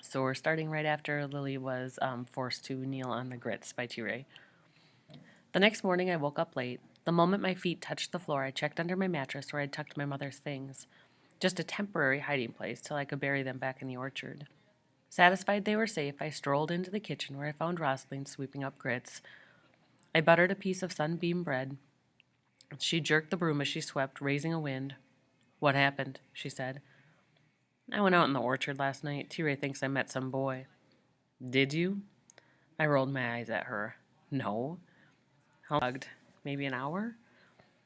So we're starting right after Lily was forced to kneel on the grits by T-Ray. The next morning I woke up late. The moment my feet touched the floor, I checked under my mattress where I'd tucked my mother's things. Just a temporary hiding place till I could bury them back in the orchard. Satisfied they were safe, I strolled into the kitchen where I found Rosalind sweeping up grits. I buttered a piece of sunbeam bread. She jerked the broom as she swept, raising a wind. "What happened?" she said. "I went out in the orchard last night. T-Ray thinks I met some boy." "Did you?" I rolled my eyes at her. "No." How long? Maybe an hour?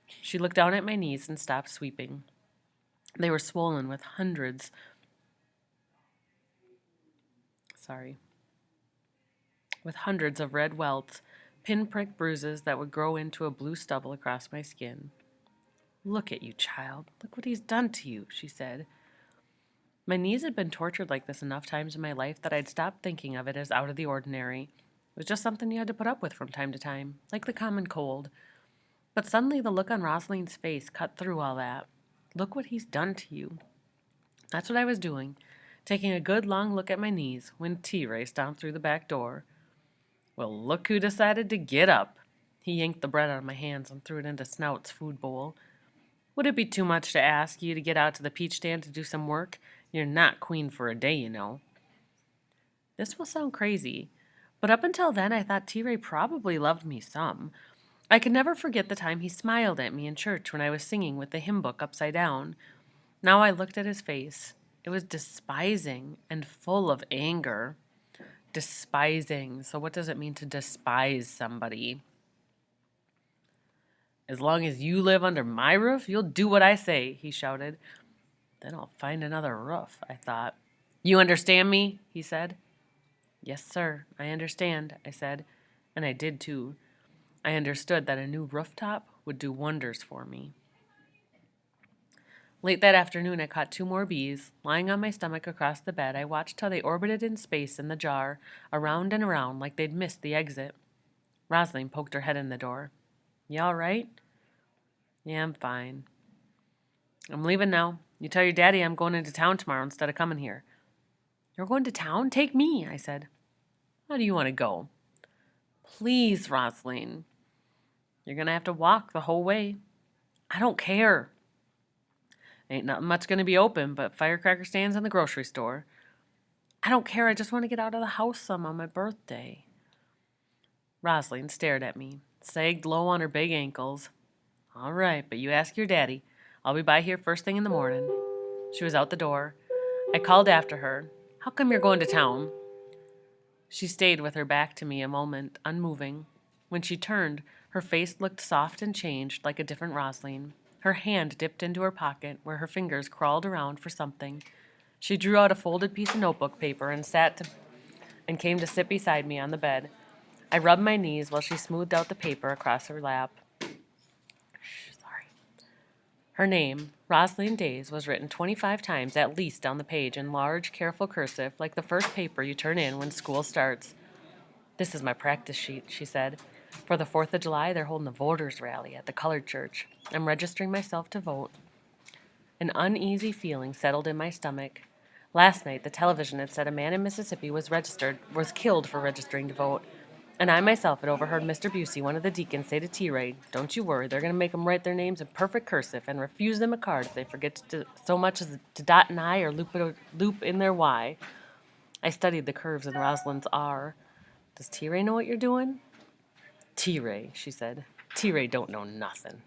She looked down at my knees and stopped sweeping. They were swollen with hundreds of red welts, pinprick bruises that would grow into a blue stubble across my skin. "Look at you, child. Look what he's done to you," she said. My knees had been tortured like this enough times in my life that I'd stopped thinking of it as out of the ordinary. It was just something you had to put up with from time to time, like the common cold. But suddenly the look on Rosalind's face cut through all that. "Look what he's done to you." That's what I was doing, taking a good long look at my knees, when T-Ray stomped through the back door. Well, look who decided to get up. He yanked the bread out of my hands and threw it into Snout's food bowl. "Would it be too much to ask you to get out to the peach stand to do some work? You're not queen for a day, you know." This will sound crazy, but up until then I thought T-Ray probably loved me some. I could never forget the time he smiled at me in church when I was singing with the hymn book upside down. Now I looked at his face. It was despising and full of anger. Despising. So what does it mean to despise somebody? "As long as you live under my roof, you'll do what I say," he shouted. "Then I'll find another roof," I thought. "You understand me?" he said. "Yes, sir, I understand," I said, and I did too. I understood that a new rooftop would do wonders for me. Late that afternoon, I caught 2 more bees. Lying on my stomach across the bed, I watched how they orbited in space in the jar, around and around like they'd missed the exit. Rosalind poked her head in the door. "You all right?" "Yeah, I'm fine." "I'm leaving now. You tell your daddy I'm going into town tomorrow instead of coming here." "You're going to town? Take me," I said. "How do you want to go?" "Please, Rosalind." "You're going to have to walk the whole way." "I don't care." "Ain't nothing much going to be open but firecracker stands and the grocery store." "I don't care. I just want to get out of the house some on my birthday." Rosalind stared at me, sagged low on her big ankles. "All right, but you ask your daddy. I'll be by here first thing in the morning." She was out the door. I called after her. "How come you're going to town?" She stayed with her back to me a moment, unmoving. When she turned, her face looked soft and changed, like a different Rosalind. Her hand dipped into her pocket, where her fingers crawled around for something. She drew out a folded piece of notebook paper and came to sit beside me on the bed. I rubbed my knees while she smoothed out the paper across her lap. Her name, Rosalind Days, was written 25 times at least down the page in large, careful cursive, like the first paper you turn in when school starts. "This is my practice sheet," she said. "For the 4th of July, they're holding a voters' rally at the colored church. I'm registering myself to vote." An uneasy feeling settled in my stomach. Last night, the television had said a man in Mississippi was killed for registering to vote. And I myself had overheard Mr. Busey, one of the deacons, say to T-Ray, "Don't you worry, they're going to make them write their names in perfect cursive and refuse them a card if they forget so much as to dot an I or loop in their Y." I studied the curves in Rosalind's R. "Does T-Ray know what you're doing?" "T-Ray," she said. "T-Ray don't know nothing."